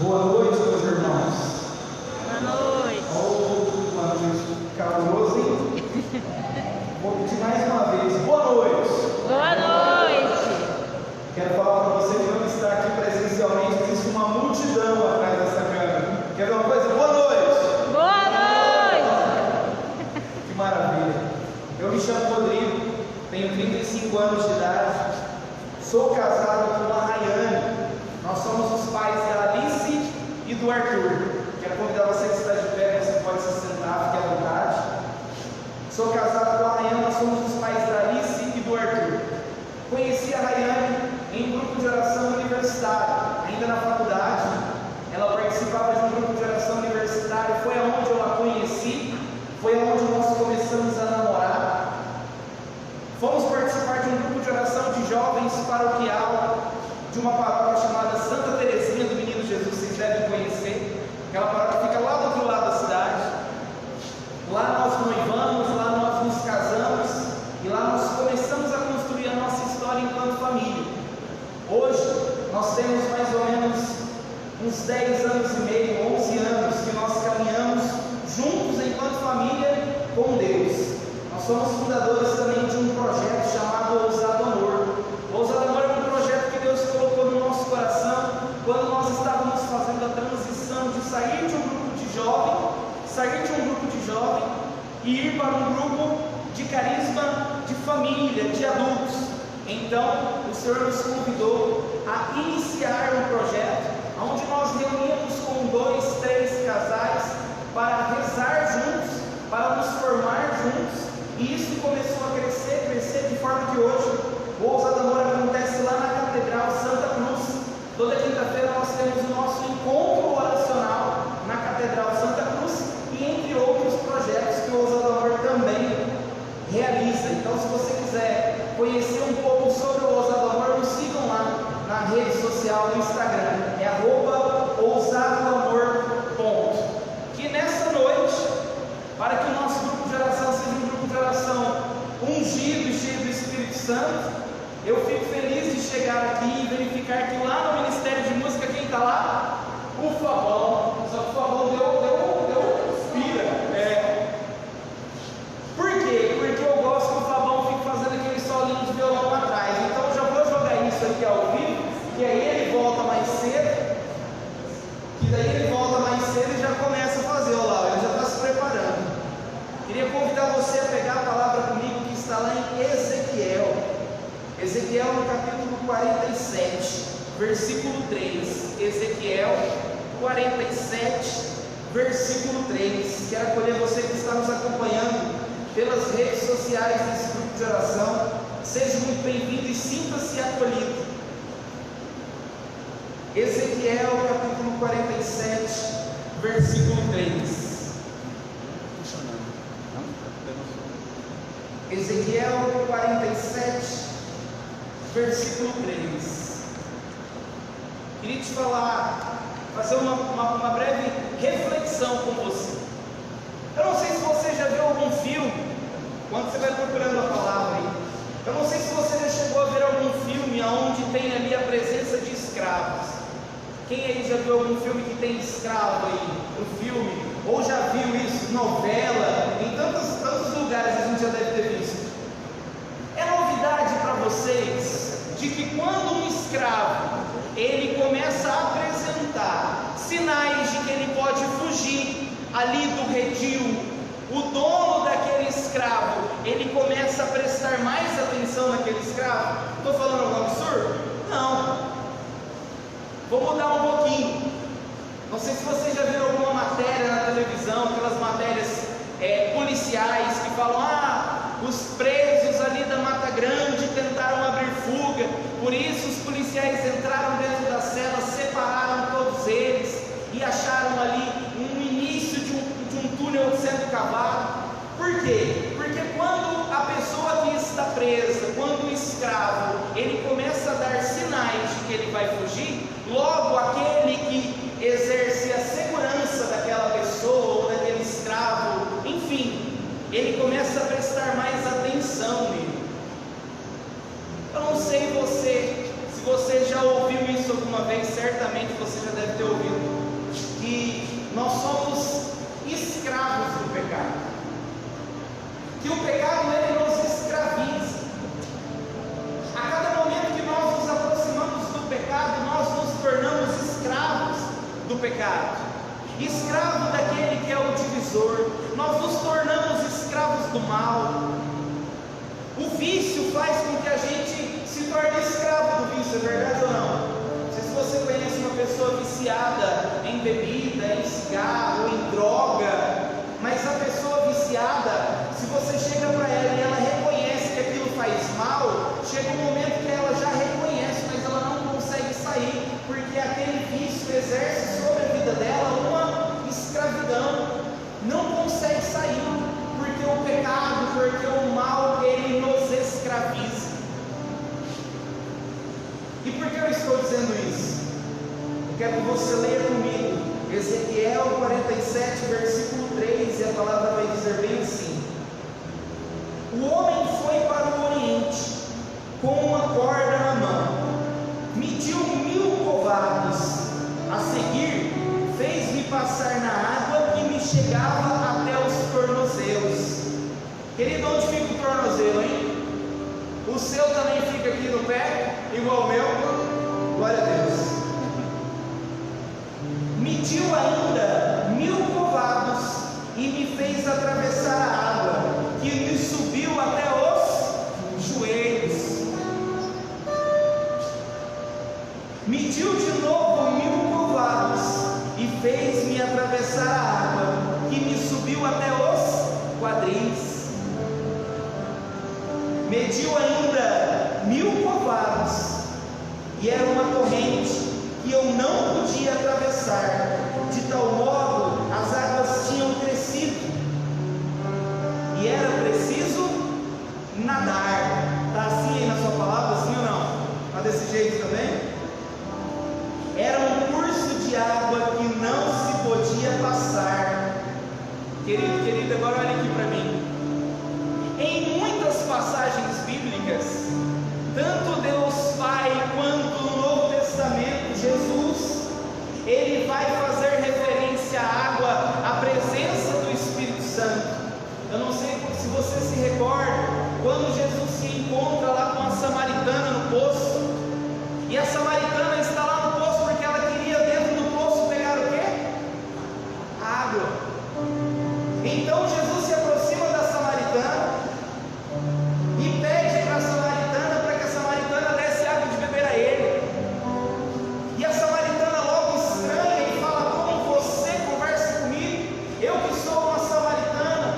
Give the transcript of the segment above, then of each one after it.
Boa noite, meus irmãos. Boa noite. Uma noite calorosa, hein? Vou pedir mais uma vez. Boa noite. Boa noite. Quero falar para você que não está aqui presencialmente, existe uma multidão atrás dessa câmera. Quer ver uma coisa? Boa noite. Boa noite. Que maravilha. Eu me chamo Rodrigo, tenho 35 anos de idade, sou casado com a Rayane. Nós somos os pais da Alice e do Arthur. Quero convidar você que está de pé, você pode se sentar, fique à vontade. Sou casado com a Rayane, nós somos os pais da Alice e do Arthur. Conheci a Rayane em um grupo de oração universitário, ainda na faculdade. Ela participava de um grupo de oração universitário, foi aonde eu a conheci, foi aonde nós começamos a namorar. Fomos participar de um grupo de oração de jovens paroquial, de uma paróquia chamada Santa Teresinha do Menino Jesus, vocês devem conhecer. Aquela paróquia fica lá do outro lado da cidade. Lá nós noivamos, lá nós nos casamos e lá nós começamos a construir a nossa história enquanto família. Hoje nós temos mais ou menos uns 10 anos e meio, 11 anos que nós caminhamos juntos enquanto família com Deus. Nós somos fundadores também de um projeto chamado Ousado Amor. Ousado Amor é um projeto que Deus colocou no nosso coração quando nós estávamos fazendo a transição de sair de um grupo de jovem e ir para um grupo de carisma de família, de adultos. Então o Senhor nos convidou a iniciar um projeto onde nós reuníamos com 2, 3 casais para rezar juntos, para nos formar juntos, e isso começou a crescer de forma que hoje o Ousado Amor acontece lá na Catedral Santa Cruz. Toda quinta-feira nós temos o nosso encontro oracional na Catedral Santa Cruz e entre outros projetos que o Ousado Amor também realiza. Então, se você quiser conhecer um pouco sobre o Ousado Amor, nos sigam lá na rede social do Instagram, é @ousadoamor. Que nessa noite, para que o nosso grupo de oração seja um grupo de oração ungido e cheio do Espírito Santo, eu fico feliz de chegar aqui e verificar que lá no Ministério de Música, quem está lá? O Fabão. Só que o Fabão deu inspira. Por quê? Porque eu gosto que o Fabão fique fazendo aquele solinho de violão lá atrás. Então eu já vou jogar isso aqui ao vivo, que aí ele volta mais cedo. Que daí ele volta mais cedo e já começa a fazer. Olha lá, ele já está se preparando. Queria convidar você a pegar a palavra comigo que está lá em Ezequiel. Ezequiel no capítulo 47, versículo 3. Ezequiel 47, versículo 3. Quero acolher você que está nos acompanhando pelas redes sociais desse grupo de oração. Seja muito bem-vindo e sinta-se acolhido. Ezequiel capítulo 47, versículo 3. Ezequiel 47, versículo 3. Queria te falar, fazer uma breve reflexão com você. Eu não sei se você já viu algum filme, quando você vai procurando a palavra aí. Eu não sei se você já chegou a ver algum filme onde tem ali a presença de escravos. Quem aí já viu algum filme que tem escravo aí no filme? Ou já viu isso, novela, em tantos lugares a gente já deve ter visto. É novidade para vocês de que quando um escravo ele começa a apresentar sinais de que ele pode fugir ali do redil, o dono daquele escravo ele começa a prestar mais atenção naquele escravo? Estou falando algum absurdo? Não. Vou mudar um pouquinho. Não sei se você já viu alguma matéria na televisão, aquelas matérias policiais que falam: os presos ali da Mata Grande tentaram abrir fuga, por isso os policiais entraram dentro da cela, separaram todos eles e acharam ali um início de um túnel sendo cavado. Por quê? Porque quando a pessoa que está presa, quando o escravo, ele começa a dar sinais de que ele vai fugir, logo aquele que exerce a segurança daquela pessoa ou daquele escravo, enfim, ele começa a prestar mais atenção nele. Eu não sei se você já ouviu isso alguma vez, certamente você já deve ter ouvido. nós somos escravos do pecado, que o pecado ele nos escraviza. A cada momento que nós nos aproximamos do pecado, nós nos tornamos escravos do pecado, escravo daquele que é o divisor, nós nos tornamos escravos do mal. O vício faz com que a gente se torne escravo do vício, é verdade ou não? Não sei se você conhece uma pessoa viciada em bebida, em cigarro, em droga, mas a pessoa viciada, se você chega para ela e ela reconhece que aquilo faz mal, chega um momento que ela já reconhece, mas ela não consegue sair, porque aquele vício exerce sobre a vida dela uma escravidão, não consegue sair, porque o pecado, porque o mal, ele nos escraviza. E por que eu estou dizendo isso? Eu quero que você leia comigo Ezequiel 47, versículo 3, e a palavra vai dizer bem assim: o homem foi para o oriente com uma corda na mão, mediu 1000 covados, a seguir fez-me passar na água que me chegava até os tornozelos. Querido, onde fica o tornozelo, hein? O seu também fica aqui no pé, igual o meu? Glória a Deus. Mediu ainda 1000 covados e me fez atravessar a água, que me subiu até os joelhos. Mediu de novo 1000 covados e fez-me atravessar a água, que me subiu até os quadris. Mediu ainda 1000 covados, e era uma torrente que eu não podia atravessar, de tal modo as águas tinham crescido, e era preciso nadar. Está assim aí na sua palavra, assim ou não? Está desse jeito também? Era um curso de água que não se podia passar. Querido, agora olha aqui para mim. Em muitas passagens bíblicas, tanto Deus Pai quanto no Novo Testamento, Jesus, ele vai fazer referência à água, à presença do Espírito Santo. Eu não sei se você se recorda, quando Jesus se encontra lá com a samaritana no poço, e a samaritana está lá no poço porque ela queria dentro do poço pegar o quê? Água. Então Jesus se aproxima da samaritana e pede para a samaritana para que a samaritana desse água de beber a ele. E a samaritana logo estranha e fala: como você conversa comigo? Eu que sou uma samaritana.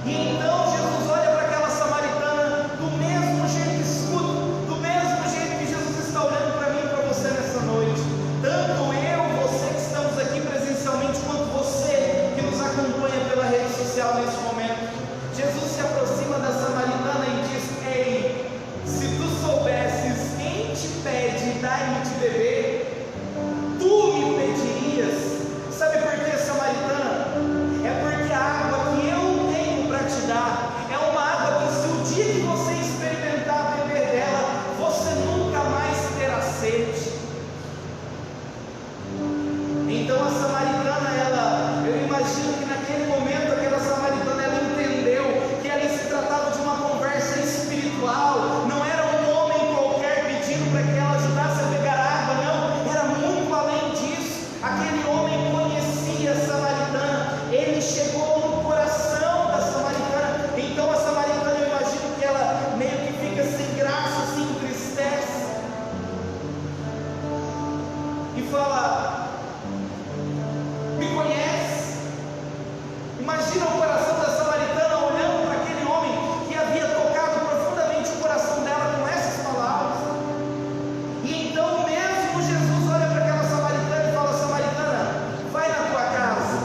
E então Jesus olha para aquela samaritana do mesmo jeito, escuta, do mesmo jeito que Jesus está olhando para mim e para você nessa noite. Tanto eu, você que estamos aqui presencialmente, quanto você que nos acompanha pela rede social nesse momento. Jesus se aproxima da samaritana e diz: ei, se tu soubesses quem te pede, dai-me de beber, tu me pedirias. Sabe por que, samaritana? É porque a água que eu tenho para te dar é uma água que, se o dia que você experimentar beber dela, você nunca mais terá sede. Então a samaritana, eu imagino que naquele momento aquela samaritana, ela entendeu que ali se tratava de uma conversa espiritual, não era um homem qualquer pedindo para que ela ajudasse a pegar água, não, era muito além disso. Aquele homem conhecia a samaritana, ele chegou no coração da samaritana. Então a samaritana, eu imagino que ela meio que fica sem graça, se entristece e fala: me conhece? Imagina o coração da samaritana olhando para aquele homem que havia tocado profundamente o coração dela com essas palavras. E então mesmo Jesus olha para aquela samaritana e fala: samaritana, vai na tua casa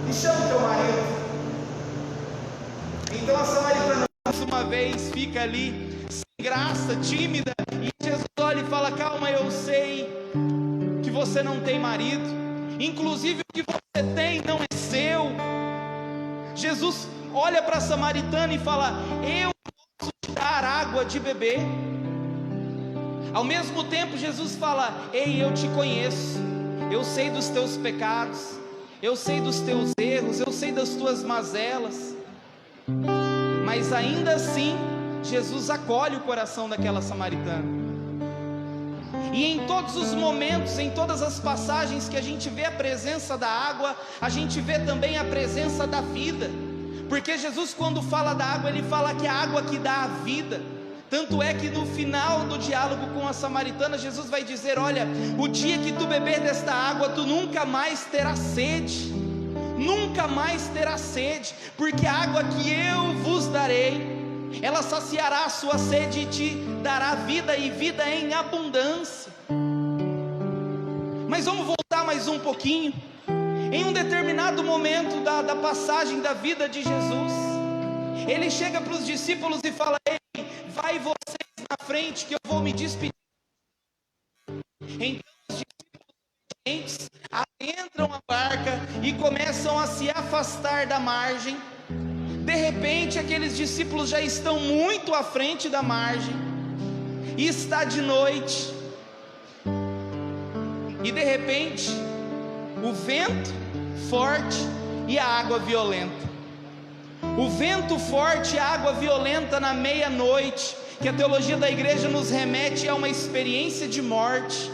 e chama o teu marido. Então a samaritana mais uma vez fica ali sem graça, tímida, e Jesus olha e fala: calma, eu sei que você não tem marido, inclusive o que você tem não é seu. Jesus olha para a samaritana e fala: eu posso te dar água de beber. Ao mesmo tempo Jesus fala: ei, eu te conheço, eu sei dos teus pecados, eu sei dos teus erros, eu sei das tuas mazelas. Mas ainda assim, Jesus acolhe o coração daquela samaritana. E em todos os momentos, em todas as passagens que a gente vê a presença da água, a gente vê também a presença da vida. Porque Jesus, quando fala da água, ele fala que é a água que dá a vida. Tanto é que no final do diálogo com a samaritana, Jesus vai dizer: olha, o dia que tu beber desta água, tu nunca mais terás sede. Nunca mais terás sede, porque a água que eu vos darei, ela saciará a sua sede e te dará vida, e vida em abundância. Mas vamos voltar mais um pouquinho. Em um determinado momento da passagem da vida de Jesus, ele chega para os discípulos e fala: ei, vai vocês na frente que eu vou me despedir. Então os discípulos adentram a barca e começam a se afastar da margem. De repente aqueles discípulos já estão muito à frente da margem, e está de noite, e de repente o vento forte e a água violenta. O vento forte e a água violenta na meia-noite, que a teologia da igreja nos remete a uma experiência de morte.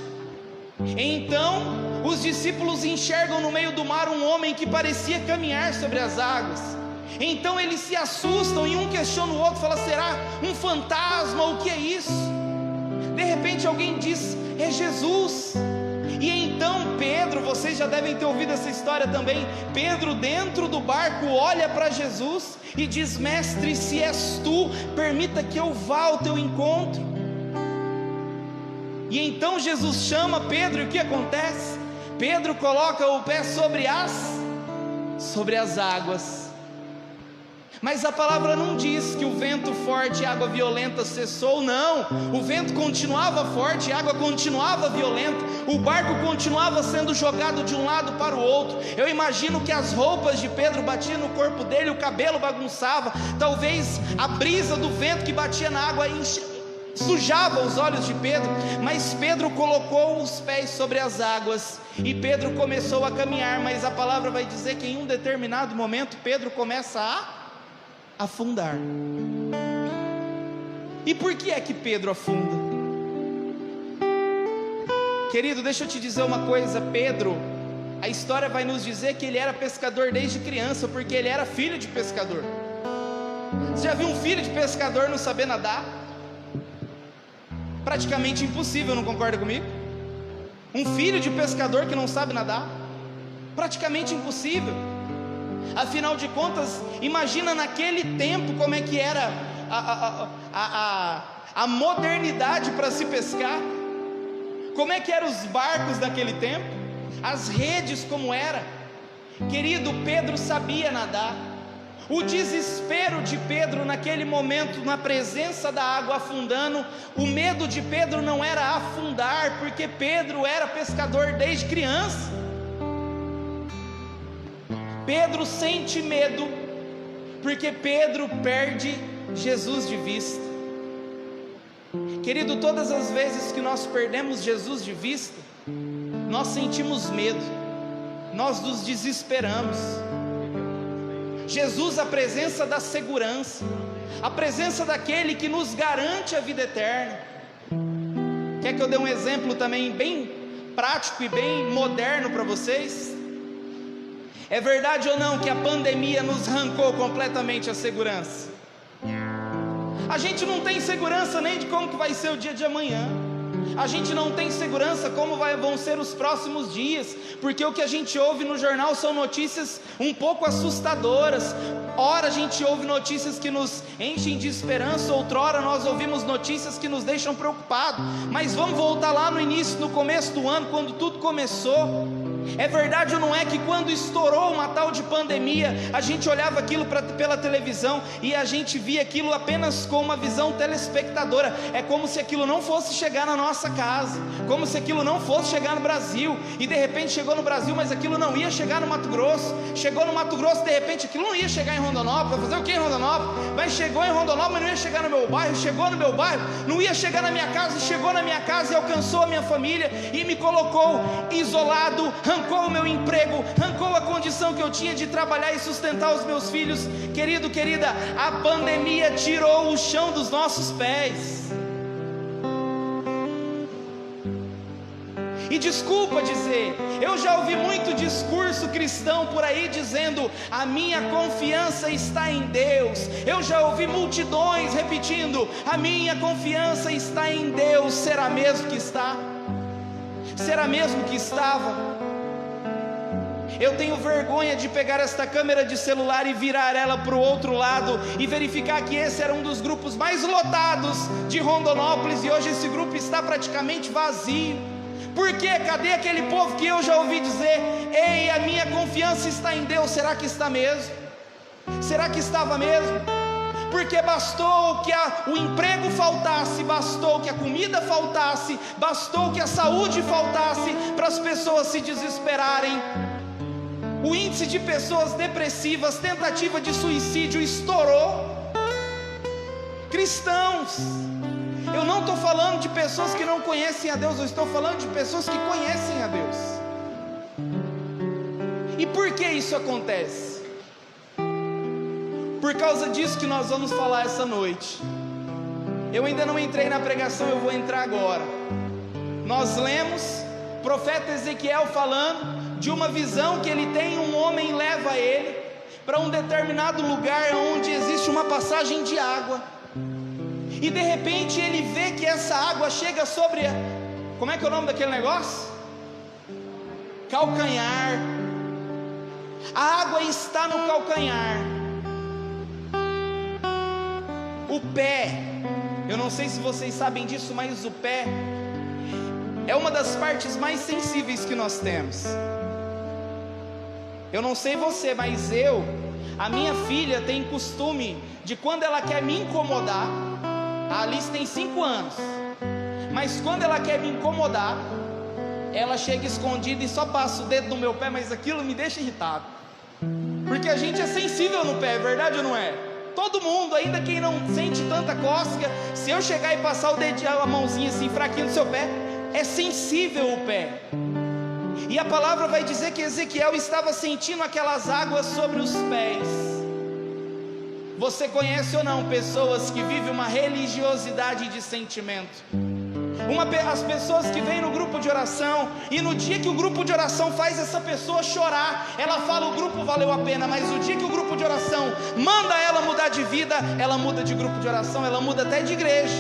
Então os discípulos enxergam no meio do mar um homem que parecia caminhar sobre as águas. Então eles se assustam e um questiona o outro, fala: será um fantasma? O que é isso? De repente alguém diz: é Jesus. E então Pedro, vocês já devem ter ouvido essa história também, Pedro dentro do barco olha para Jesus e diz: mestre, se és tu, permita que eu vá ao teu encontro. E então Jesus chama Pedro, e o que acontece? Pedro coloca o pé sobre as águas. Mas a palavra não diz que o vento forte e a água violenta cessou, não. O vento continuava forte, a água continuava violenta, o barco continuava sendo jogado de um lado para o outro. Eu imagino que as roupas de Pedro batiam no corpo dele, o cabelo bagunçava, talvez a brisa do vento que batia na água sujava os olhos de Pedro. Mas Pedro colocou os pés sobre as águas e Pedro começou a caminhar. Mas a palavra vai dizer que em um determinado momento Pedro começa a afundar. E por que é que Pedro afunda? Querido, deixa eu te dizer uma coisa. Pedro, a história vai nos dizer que ele era pescador desde criança, porque ele era filho de pescador. Você já viu um filho de pescador não saber nadar? Praticamente impossível, não concorda comigo? Um filho de pescador que não sabe nadar? Praticamente impossível. Afinal de contas, imagina naquele tempo como é que era a modernidade para se pescar. Como é que eram os barcos daquele tempo, as redes como era. Querido, Pedro sabia nadar. O desespero de Pedro naquele momento, na presença da água afundando, o medo de Pedro não era afundar, porque Pedro era pescador desde criança. Pedro sente medo, porque Pedro perde Jesus de vista. Querido, todas as vezes que nós perdemos Jesus de vista, nós sentimos medo, nós nos desesperamos. Jesus, a presença da segurança, a presença daquele que nos garante a vida eterna. Quer que eu dê um exemplo também bem prático e bem moderno para vocês? É verdade ou não que a pandemia nos arrancou completamente a segurança? A gente não tem segurança nem de como que vai ser o dia de amanhã. A gente não tem segurança como vão ser os próximos dias, porque o que a gente ouve no jornal são notícias um pouco assustadoras. Ora a gente ouve notícias que nos enchem de esperança, outrora nós ouvimos notícias que nos deixam preocupados. Mas vamos voltar lá no início, no começo do ano, quando tudo começou. É verdade ou não é que quando estourou uma tal de pandemia, a gente olhava aquilo pela televisão e a gente via aquilo apenas com uma visão telespectadora? É como se aquilo não fosse chegar na nossa casa, como se aquilo não fosse chegar no Brasil. E de repente chegou no Brasil, mas aquilo não ia chegar no Mato Grosso. Chegou no Mato Grosso, de repente aquilo não ia chegar em Rondonópolis. Vai fazer o que em Rondonópolis? Mas chegou em Rondonópolis, mas não ia chegar no meu bairro. Chegou no meu bairro, não ia chegar na minha casa. Chegou na minha casa e alcançou a minha família e me colocou isolado, arrancou o meu emprego, arrancou a condição que eu tinha de trabalhar e sustentar os meus filhos. Querido, querida, a pandemia tirou o chão dos nossos pés. E desculpa dizer, eu já ouvi muito discurso cristão por aí dizendo: a minha confiança está em Deus. Eu já ouvi multidões repetindo: a minha confiança está em Deus. Será mesmo que está? Será mesmo que estava? Eu tenho vergonha de pegar esta câmera de celular e virar ela para o outro lado e verificar que esse era um dos grupos mais lotados de Rondonópolis e hoje esse grupo está praticamente vazio. Por quê? Cadê aquele povo que eu já ouvi dizer: ei, a minha confiança está em Deus? Será que está mesmo? Será que estava mesmo? Porque bastou que o emprego faltasse, bastou que a comida faltasse, bastou que a saúde faltasse para as pessoas se desesperarem. O índice de pessoas depressivas, tentativa de suicídio estourou. Cristãos, eu não estou falando de pessoas que não conhecem a Deus, eu estou falando de pessoas que conhecem a Deus. E por que isso acontece? Por causa disso que nós vamos falar essa noite. Eu ainda não entrei na pregação, eu vou entrar agora. Nós lemos o profeta Ezequiel falando de uma visão que ele tem. Um homem leva ele para um determinado lugar onde existe uma passagem de água. E de repente ele vê que essa água chega sobre como é que é o nome daquele negócio? Calcanhar. A água está no calcanhar. O pé, eu não sei se vocês sabem disso, mas o pé é uma das partes mais sensíveis que nós temos. Eu não sei você, mas a minha filha tem costume de, quando ela quer me incomodar, a Alice tem 5 anos, mas quando ela quer me incomodar, ela chega escondida e só passa o dedo no meu pé, mas aquilo me deixa irritado, porque a gente é sensível no pé, é verdade ou não é? Todo mundo, ainda quem não sente tanta cócega, se eu chegar e passar o dedinho, a mãozinha assim, fraquinho no seu pé, é sensível o pé. E a palavra vai dizer que Ezequiel estava sentindo aquelas águas sobre os pés. Você conhece ou não pessoas que vivem uma religiosidade de sentimento? As pessoas que vêm no grupo de oração, e no dia que o grupo de oração faz essa pessoa chorar, ela fala: o grupo valeu a pena. Mas o dia que o grupo de oração manda ela mudar de vida, ela muda de grupo de oração, ela muda até de igreja.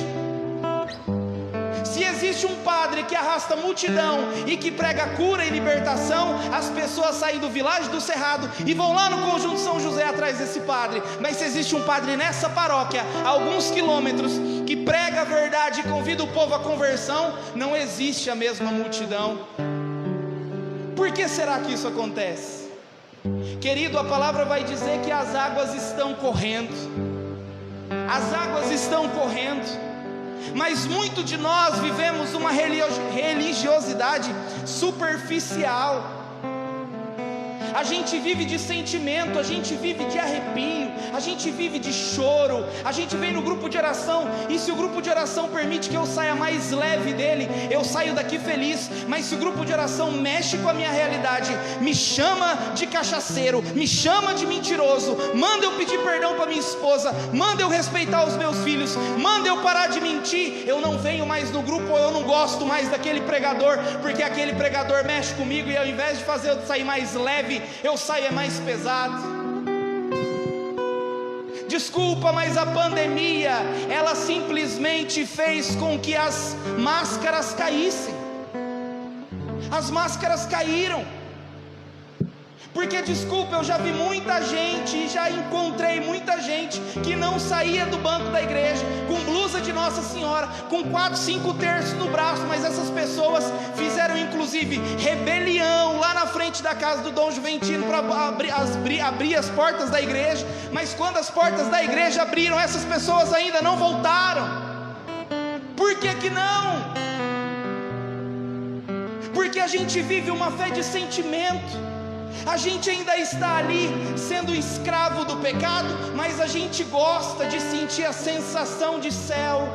Se existe um padre que arrasta multidão e que prega cura e libertação, as pessoas saem do Világio do Cerrado e vão lá no Conjunto São José atrás desse padre. Mas se existe um padre nessa paróquia, a alguns quilômetros, que prega a verdade e convida o povo à conversão, não existe a mesma multidão. Por que será que isso acontece? Querido, a palavra vai dizer que as águas estão correndo. As águas estão correndo. Mas muito de nós vivemos uma religiosidade superficial. A gente vive de sentimento, a gente vive de arrepio, a gente vive de choro. A gente vem no grupo de oração, e se o grupo de oração permite que eu saia mais leve dele, eu saio daqui feliz. Mas se o grupo de oração mexe com a minha realidade, me chama de cachaceiro, me chama de mentiroso, manda eu pedir perdão para minha esposa, manda eu respeitar os meus filhos, manda eu parar de mentir, eu não venho mais no grupo, ou eu não gosto mais daquele pregador, porque aquele pregador mexe comigo, e ao invés de fazer eu sair mais leve, eu saio mais pesado. Desculpa, mas a pandemia, ela simplesmente fez com que as máscaras caíssem. As máscaras caíram. Porque, desculpa, eu já vi muita gente, e já encontrei muita gente que não saía do banco da igreja com blusa de Nossa Senhora, com 4, 5 terços no braço. Mas essas pessoas fizeram inclusive rebelião lá na frente da casa do Dom Juventino para abrir as portas da igreja. Mas quando as portas da igreja abriram, essas pessoas ainda não voltaram. Por que que não? Porque a gente vive uma fé de sentimento. A gente ainda está ali sendo escravo do pecado, mas a gente gosta de sentir a sensação de céu.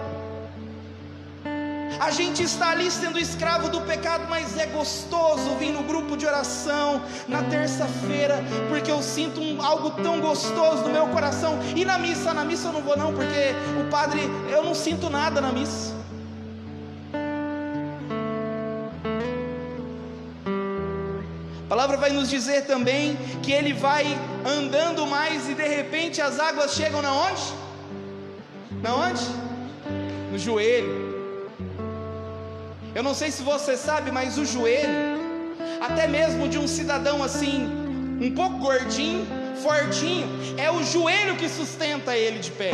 A gente está ali sendo escravo do pecado, mas é gostoso vir no grupo de oração na terça-feira, porque eu sinto algo tão gostoso no meu coração. E na missa eu não vou não, porque o padre, eu não sinto nada na missa. A palavra vai nos dizer também que ele vai andando mais e de repente as águas chegam na onde? Na onde? No joelho. Eu não sei se você sabe, mas o joelho, até mesmo de um cidadão assim, um pouco gordinho, fortinho, é o joelho que sustenta ele de pé.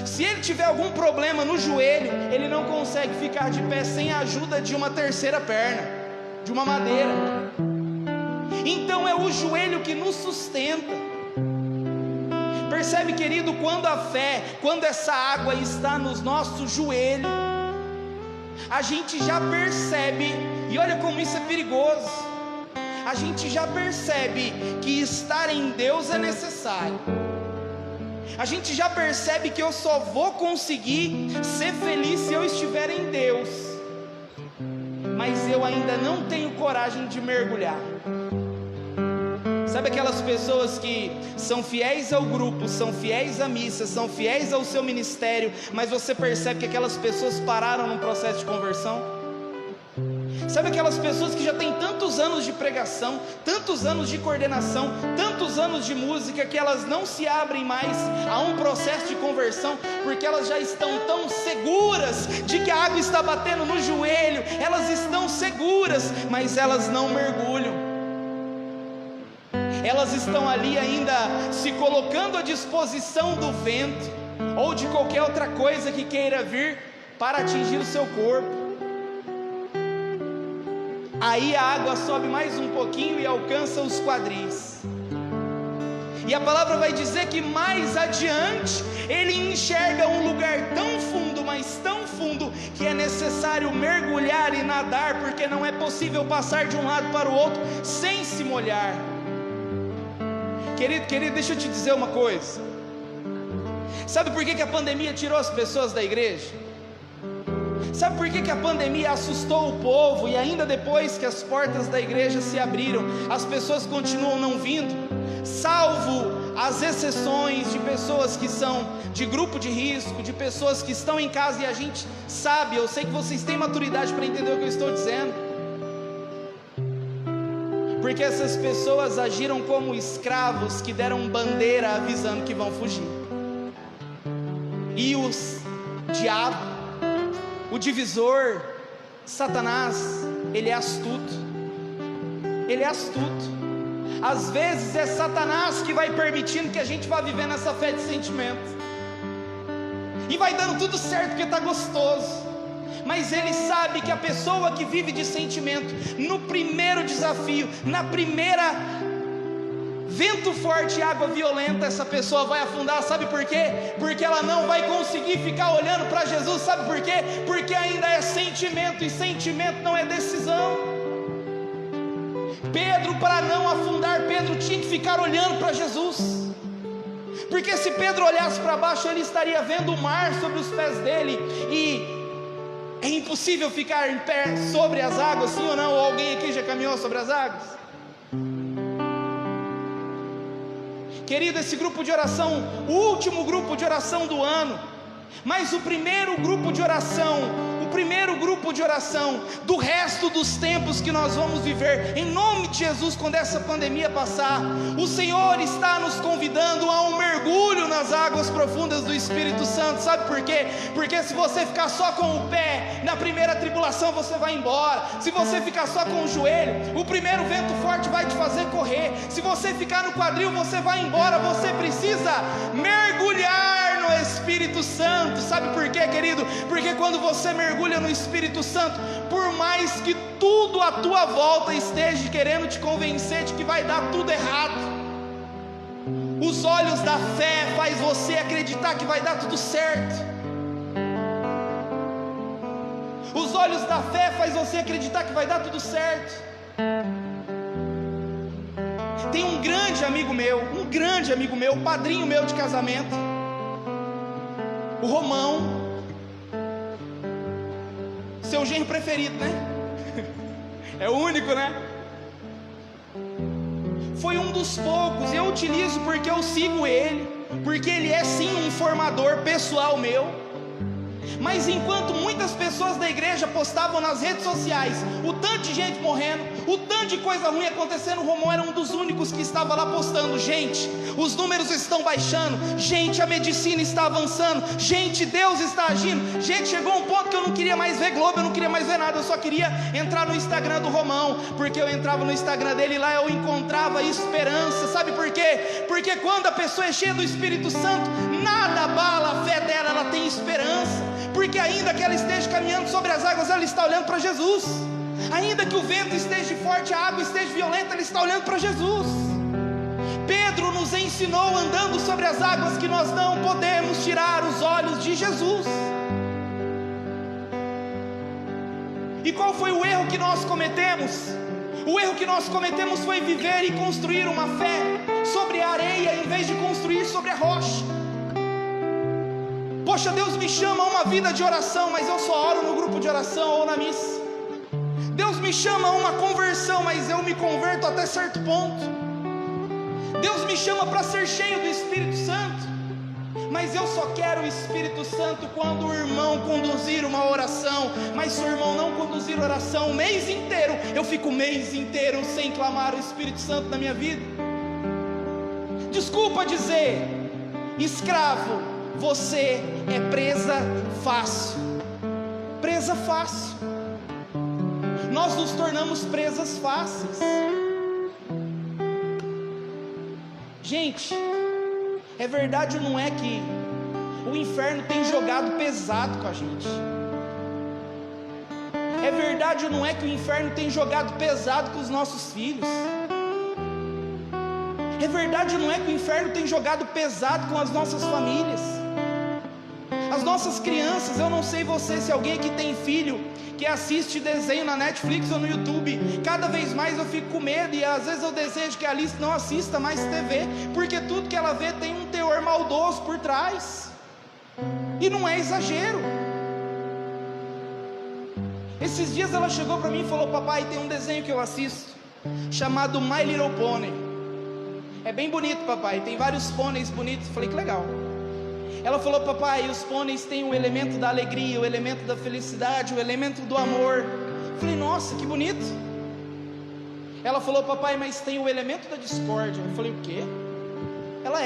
Se ele tiver algum problema no joelho, ele não consegue ficar de pé sem a ajuda de uma terceira perna, de uma madeira. Então é o joelho que nos sustenta. Percebe, querido, quando a fé, quando essa água está nos nossos joelhos, a gente já percebe, e olha como isso é perigoso, a gente já percebe que estar em Deus é necessário. A gente já percebe que eu só vou conseguir ser feliz se eu estiver em Deus, mas eu ainda não tenho coragem de mergulhar. Sabe aquelas pessoas que são fiéis ao grupo, são fiéis à missa, são fiéis ao seu ministério, mas você percebe que aquelas pessoas pararam num processo de conversão? Sabe aquelas pessoas que já têm tantos anos de pregação, tantos anos de coordenação, tantos anos de música, que elas não se abrem mais a um processo de conversão, porque elas já estão tão seguras de que a água está batendo no joelho, elas estão seguras, mas elas não mergulham. Elas estão ali ainda se colocando à disposição do vento ou de qualquer outra coisa que queira vir para atingir o seu corpo. Aí a água sobe mais um pouquinho e alcança os quadris. E a palavra vai dizer que mais adiante ele enxerga um lugar tão fundo, mas tão fundo, que é necessário mergulhar e nadar, porque não é possível passar de um lado para o outro sem se molhar. Querido, deixa eu te dizer uma coisa. Sabe por que a pandemia tirou as pessoas da igreja? Sabe por que a pandemia assustou o povo e ainda depois que as portas da igreja se abriram, as pessoas continuam não vindo? Salvo as exceções de pessoas que são de grupo de risco, de pessoas que estão em casa, e a gente sabe, eu sei que vocês têm maturidade para entender o que eu estou dizendo. Porque essas pessoas agiram como escravos que deram bandeira avisando que vão fugir. E o diabo, o divisor, Satanás, ele é astuto. Ele é astuto. Às vezes é Satanás que vai permitindo que a gente vá vivendo essa fé de sentimento. E vai dando tudo certo porque está gostoso. Mas ele sabe que a pessoa que vive de sentimento, no primeiro desafio, na primeira vento forte e água violenta, essa pessoa vai afundar. Sabe por quê? Porque ela não vai conseguir ficar olhando para Jesus. Sabe por quê? Porque ainda é sentimento, e sentimento não é decisão. Pedro, para não afundar, Pedro tinha que ficar olhando para Jesus, porque se Pedro olhasse para baixo, ele estaria vendo o mar sobre os pés dele, e é impossível ficar em pé sobre as águas, sim ou não? Ou alguém aqui já caminhou sobre as águas? Querido, esse grupo de oração, o último grupo de oração do ano, mas o primeiro grupo de oração do resto dos tempos que nós vamos viver, em nome de Jesus, quando essa pandemia passar, o Senhor está nos convidando a um mergulho nas águas profundas do Espírito Santo. Sabe por quê? Porque se você ficar só com o pé na primeira tribulação, você vai embora. Se você ficar só com o joelho, o primeiro vento forte vai te fazer correr. Se você ficar no quadril, você vai embora. Você precisa mergulhar no Espírito Santo. Sabe por quê, querido? Porque quando você mergulha no Espírito Santo, por mais que tudo à tua volta esteja querendo te convencer de que vai dar tudo errado, os olhos da fé faz você acreditar que vai dar tudo certo. Os olhos da fé faz você acreditar que vai dar tudo certo. Tem um grande amigo meu, padrinho meu de casamento, o Romão. Seu genro preferido, né? É o único, né? Foi um dos poucos, eu utilizo porque eu sigo ele, porque ele é sim um formador pessoal meu. Mas enquanto muitas pessoas da igreja postavam nas redes sociais o tanto de gente morrendo, o tanto de coisa ruim acontecendo, o Romão era um dos únicos que estava lá postando: gente, os números estão baixando, gente, a medicina está avançando, gente, Deus está agindo. Gente, chegou um ponto que eu não queria mais ver Globo, eu não queria mais ver nada, eu só queria entrar no Instagram do Romão, porque eu entrava no Instagram dele e lá eu encontrava esperança. Sabe por quê? Porque quando a pessoa é cheia do Espírito Santo, nada abala a fé dela, ela tem esperança. Porque ainda que ela esteja caminhando sobre as águas, ela está olhando para Jesus. Ainda que o vento esteja forte, a água esteja violenta, ela está olhando para Jesus. Pedro nos ensinou, andando sobre as águas, que nós não podemos tirar os olhos de Jesus. E qual foi o erro que nós cometemos? O erro que nós cometemos foi viver e construir uma fé sobre a areia, em vez de construir sobre a rocha. Poxa, Deus me chama a uma vida de oração, mas eu só oro no grupo de oração ou na missa. Deus me chama a uma conversão, mas eu me converto até certo ponto. Deus me chama para ser cheio do Espírito Santo, mas eu só quero o Espírito Santo quando o irmão conduzir uma oração. Mas se o irmão não conduzir oração o mês inteiro, eu fico o mês inteiro sem clamar o Espírito Santo na minha vida. Desculpa dizer, escravo, você é presa fácil. Presa fácil. Nós nos tornamos presas fáceis. Gente, é verdade ou não é que o inferno tem jogado pesado com a gente? É verdade ou não é que o inferno tem jogado pesado com os nossos filhos? É verdade ou não é que o inferno tem jogado pesado com as nossas famílias? As nossas crianças, eu não sei você, se alguém aqui tem filho que assiste desenho na Netflix ou no YouTube, cada vez mais eu fico com medo, e às vezes eu desejo que a Alice não assista mais TV, porque tudo que ela vê tem um teor maldoso por trás, e não é exagero. Esses dias ela chegou para mim e falou: papai, tem um desenho que eu assisto, chamado My Little Pony, é bem bonito papai, tem vários pôneis bonitos. Eu falei: que legal. Ela falou: papai, os pôneis têm o elemento da alegria, o elemento da felicidade, o elemento do amor. Eu falei: nossa, que bonito. Ela falou: papai, mas tem o elemento da discórdia. Eu falei: o quê? Ela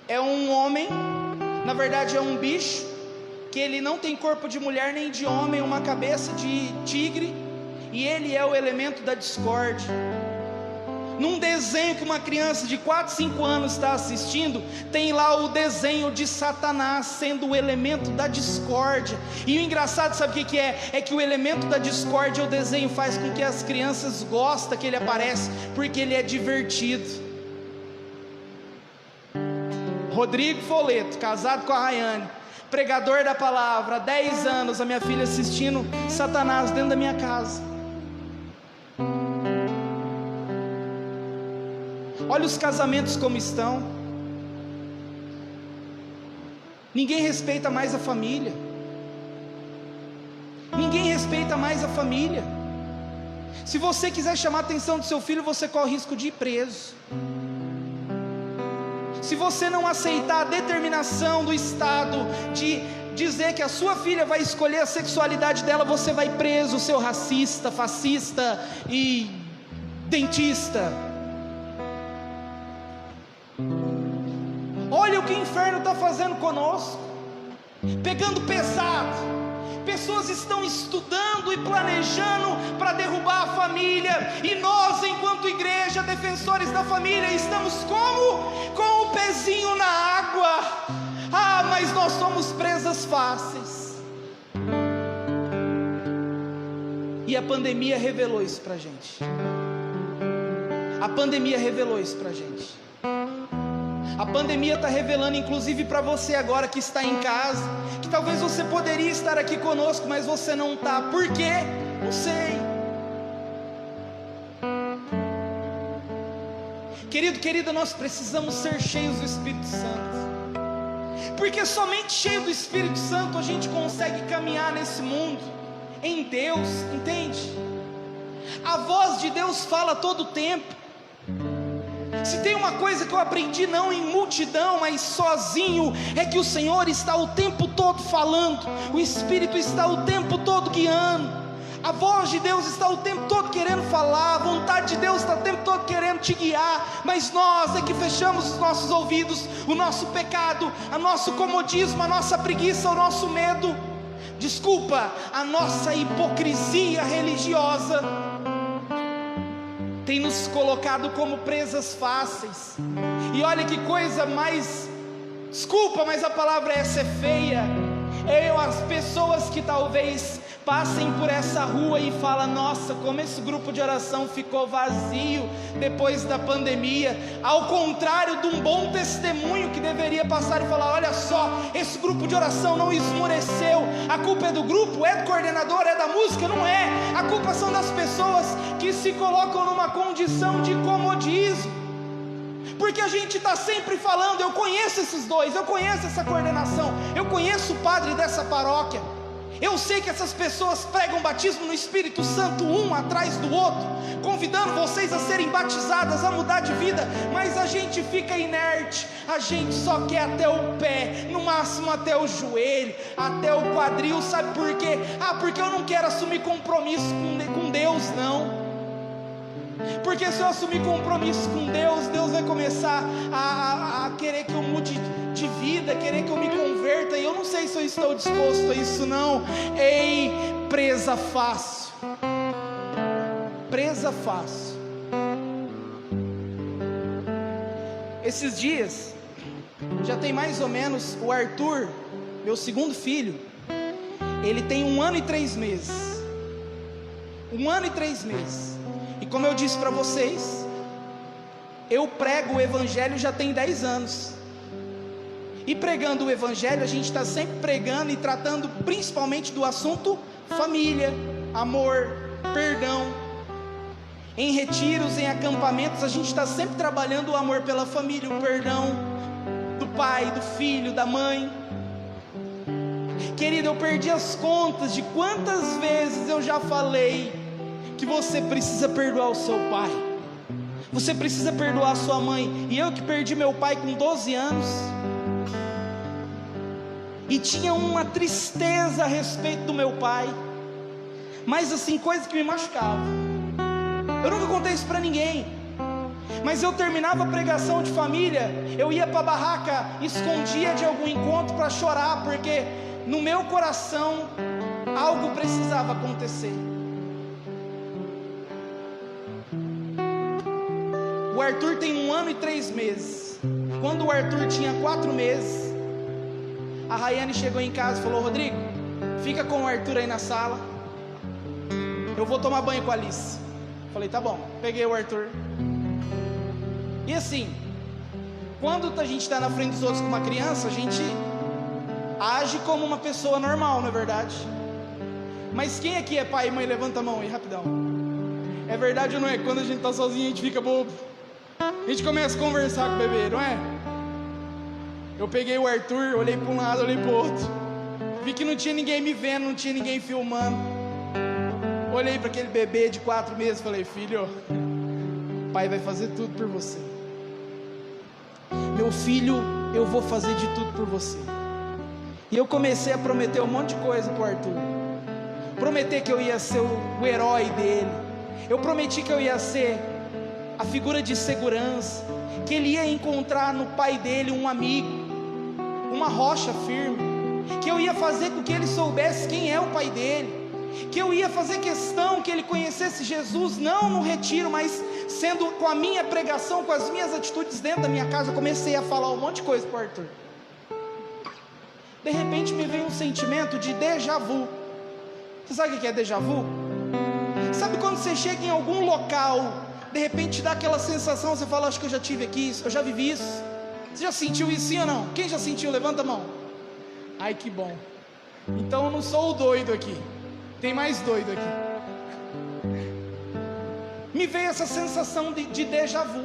é um homem, na verdade é um bicho, que ele não tem corpo de mulher nem de homem, uma cabeça de tigre, e ele é o elemento da discórdia. Num desenho que uma criança de 4, 5 anos está assistindo, tem lá o desenho de Satanás sendo o elemento da discórdia. E o engraçado, sabe o que é? É que o elemento da discórdia, o desenho faz com que as crianças gostem que ele aparece, porque ele é divertido. Rodrigo Foleto, casado com a Rayane, pregador da palavra, há 10 anos, a minha filha assistindo Satanás dentro da minha casa. Olha os casamentos como estão. Ninguém respeita mais a família. Ninguém respeita mais a família. Se você quiser chamar a atenção do seu filho, você corre risco de ir preso. Se você não aceitar a determinação do Estado de dizer que a sua filha vai escolher a sexualidade dela, você vai preso, seu racista, fascista e dentista. Olha o que o inferno está fazendo conosco, pegando pesado. Pessoas estão estudando e planejando para derrubar a família, e nós, enquanto igreja, defensores da família, estamos como? Com o pezinho na água. Ah, mas nós somos presas fáceis. E a pandemia revelou isso para a gente. A pandemia revelou isso para a gente. A pandemia está revelando, inclusive para você agora que está em casa, que talvez você poderia estar aqui conosco, mas você não está. Por quê? Não sei. Querido, querida, nós precisamos ser cheios do Espírito Santo. porque somente cheio do Espírito Santo a gente consegue caminhar nesse mundo, em Deus, entende? A voz de Deus fala todo o tempo. Se tem uma coisa que eu aprendi, não em multidão, mas sozinho, é que o Senhor está o tempo todo falando, o Espírito está o tempo todo guiando, a voz de Deus está o tempo todo querendo falar, a vontade de Deus está o tempo todo querendo te guiar, mas nós é que fechamos os nossos ouvidos, o nosso pecado, o nosso comodismo, a nossa preguiça, o nosso medo, a nossa hipocrisia religiosa tem nos colocado como presas fáceis. E olha que coisa mais, mas a palavra essa é feia. As pessoas que talvez passem por essa rua e falam: nossa, como esse grupo de oração ficou vazio depois da pandemia, ao contrário de um bom testemunho que deveria passar e falar: olha só, esse grupo de oração não esmoreceu. A culpa é do grupo? É do coordenador? É da música? Não é. A culpa são das pessoas que se colocam numa condição de comodismo, porque a gente está sempre falando: eu conheço esses dois, eu conheço essa coordenação, eu conheço o padre dessa paróquia, eu sei que essas pessoas pregam batismo no Espírito Santo um atrás do outro, convidando vocês a serem batizadas, a mudar de vida, mas a gente fica inerte, a gente só quer até o pé, no máximo até o joelho, até o quadril. Sabe por quê? Porque eu não quero assumir compromisso com Deus, não. Porque se eu assumir compromisso com Deus, Deus vai começar a querer que eu mude de vida, querer que eu me converta, e eu não sei se eu estou disposto a isso não. Ei, presa fácil, presa fácil. Esses dias, já tem mais ou menos, o Arthur, meu segundo filho, ele tem 1 ano e 3 meses, 1 ano e 3 meses, e como eu disse para vocês, eu prego o Evangelho já tem 10 anos, e pregando o Evangelho, a gente está sempre pregando e tratando principalmente do assunto família, amor, perdão. Em retiros, em acampamentos, a gente está sempre trabalhando o amor pela família, o perdão do pai, do filho, da mãe. Querido, eu perdi as contas de quantas vezes eu já falei que você precisa perdoar o seu pai, você precisa perdoar a sua mãe. E eu que perdi meu pai com 12 anos, e tinha uma tristeza a respeito do meu pai, mas assim, coisa que me machucava. Eu nunca contei isso para ninguém, mas eu terminava a pregação de família, eu ia para a barraca, escondia de algum encontro para chorar, porque no meu coração algo precisava acontecer. O Arthur tem 1 ano e 3 meses. Quando o Arthur tinha 4 meses, a Rayane chegou em casa e falou: Rodrigo, fica com o Arthur aí na sala, eu vou tomar banho com a Alice. Falei: tá bom. Peguei o Arthur. E assim, quando a gente está na frente dos outros com uma criança, a gente age como uma pessoa normal, não é verdade? Mas quem aqui é pai e mãe? Levanta a mão aí, rapidão. É verdade ou não é? Quando a gente está sozinho, a gente fica bobo, a gente começa a conversar com o bebê, não é? Eu peguei o Arthur, olhei para um lado, olhei para o outro, vi que não tinha ninguém me vendo, não tinha ninguém filmando. Olhei para aquele bebê de 4 meses e falei: filho, o pai vai fazer tudo por você. Meu filho, eu vou fazer de tudo por você. E eu comecei a prometer um monte de coisa para o Arthur. Prometer que eu ia ser o herói dele. Eu prometi que eu ia ser a figura de segurança, que ele ia encontrar no pai dele um amigo, uma rocha firme, que eu ia fazer com que ele soubesse quem é o pai dele, que eu ia fazer questão que ele conhecesse Jesus, não no retiro, mas sendo com a minha pregação, com as minhas atitudes dentro da minha casa. Eu comecei a falar um monte de coisa para o Arthur. De repente me veio um sentimento de déjà vu. Você sabe o que é déjà vu? Sabe quando você chega em algum local, de repente dá aquela sensação, você fala: acho que eu já tive aqui isso, eu já vivi isso. Você já sentiu isso, sim ou não? Quem já sentiu? Levanta a mão. Ai, que bom. Então eu não sou o doido aqui, tem mais doido aqui. Me veio essa sensação de déjà vu.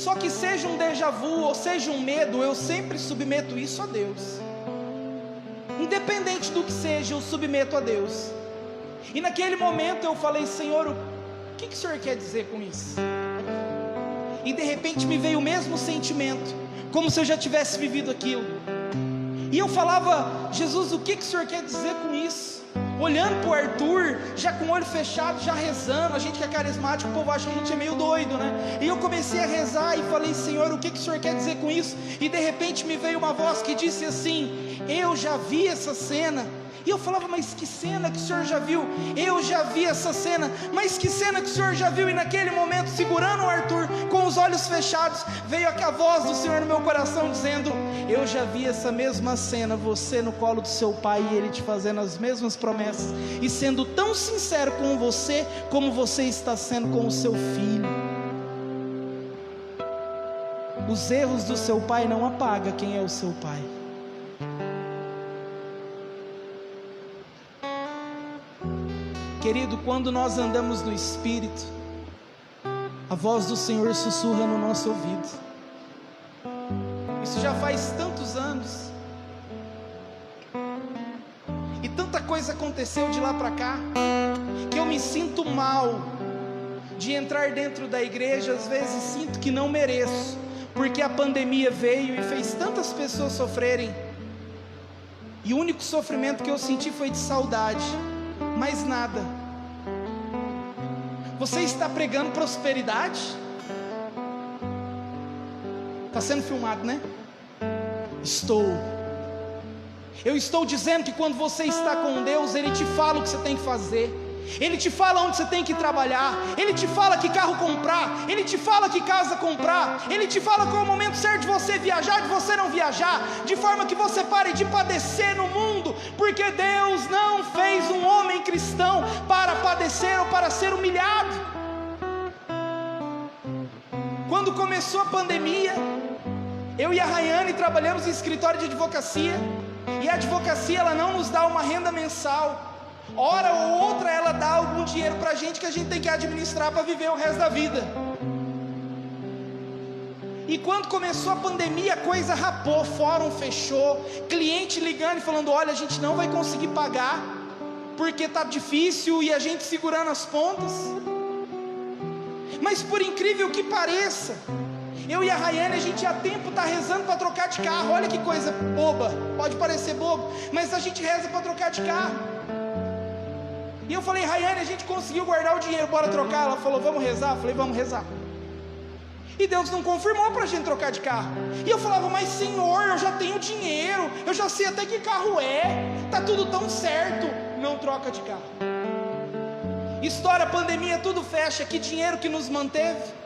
Só que seja um déjà vu ou seja um medo, eu sempre submeto isso a Deus. Independente do que seja, eu submeto a Deus. E naquele momento eu falei: Senhor, o que o Senhor quer dizer com isso? E de repente me veio o mesmo sentimento, como se eu já tivesse vivido aquilo. E eu falava: Jesus, o que o Senhor quer dizer com isso? Olhando para o Arthur, já com o olho fechado, já rezando. A gente que é carismático, o povo acha que a gente é meio doido, né? E eu comecei a rezar e falei: Senhor, o que o Senhor quer dizer com isso? E de repente me veio uma voz que disse assim: eu já vi essa cena. E eu falava: mas que cena que o Senhor já viu? Eu já vi essa cena, mas que cena que o Senhor já viu? E naquele momento, segurando o Arthur, com os olhos fechados, veio a voz do Senhor no meu coração dizendo: eu já vi essa mesma cena, você no colo do seu pai e ele te fazendo as mesmas promessas, e sendo tão sincero com você, como você está sendo com o seu filho. Os erros do seu pai não apagam quem é o seu pai. Querido, quando nós andamos no Espírito, a voz do Senhor sussurra no nosso ouvido. Isso já faz tantos anos, e tanta coisa aconteceu de lá para cá, que eu me sinto mal de entrar dentro da igreja. Às vezes sinto que não mereço, porque a pandemia veio e fez tantas pessoas sofrerem, e o único sofrimento que eu senti foi de saudade, mais nada. Você está pregando prosperidade? Está sendo filmado, né? Estou. Eu estou dizendo que quando você está com Deus, Ele te fala o que você tem que fazer, Ele te fala onde você tem que trabalhar, Ele te fala que carro comprar, Ele te fala que casa comprar, Ele te fala qual é o momento certo de você viajar, de você não viajar, de forma que você pare de padecer no mundo, porque Deus não fez um homem cristão para padecer ou para ser humilhado. Quando começou a pandemia, eu e a Rayane trabalhamos em escritório de advocacia, e a advocacia ela não nos dá uma renda mensal. Hora ou outra ela dá algum dinheiro para a gente que a gente tem que administrar para viver o resto da vida. E quando começou a pandemia, a coisa rapou, fórum fechou, cliente ligando e falando: olha, a gente não vai conseguir pagar, porque está difícil, e a gente segurando as pontas. Mas por incrível que pareça, eu e a Rayane, a gente há tempo está rezando para trocar de carro. Olha que coisa boba, pode parecer bobo, mas a gente reza para trocar de carro. E eu falei: Rayane, a gente conseguiu guardar o dinheiro, bora trocar? Ela falou: vamos rezar? Eu falei: vamos rezar. E Deus não confirmou para a gente trocar de carro. E eu falava: mas Senhor, eu já tenho dinheiro, eu já sei até que carro é, está tudo tão certo. Não troca de carro. Estoura a pandemia, tudo fecha. Que dinheiro que nos manteve?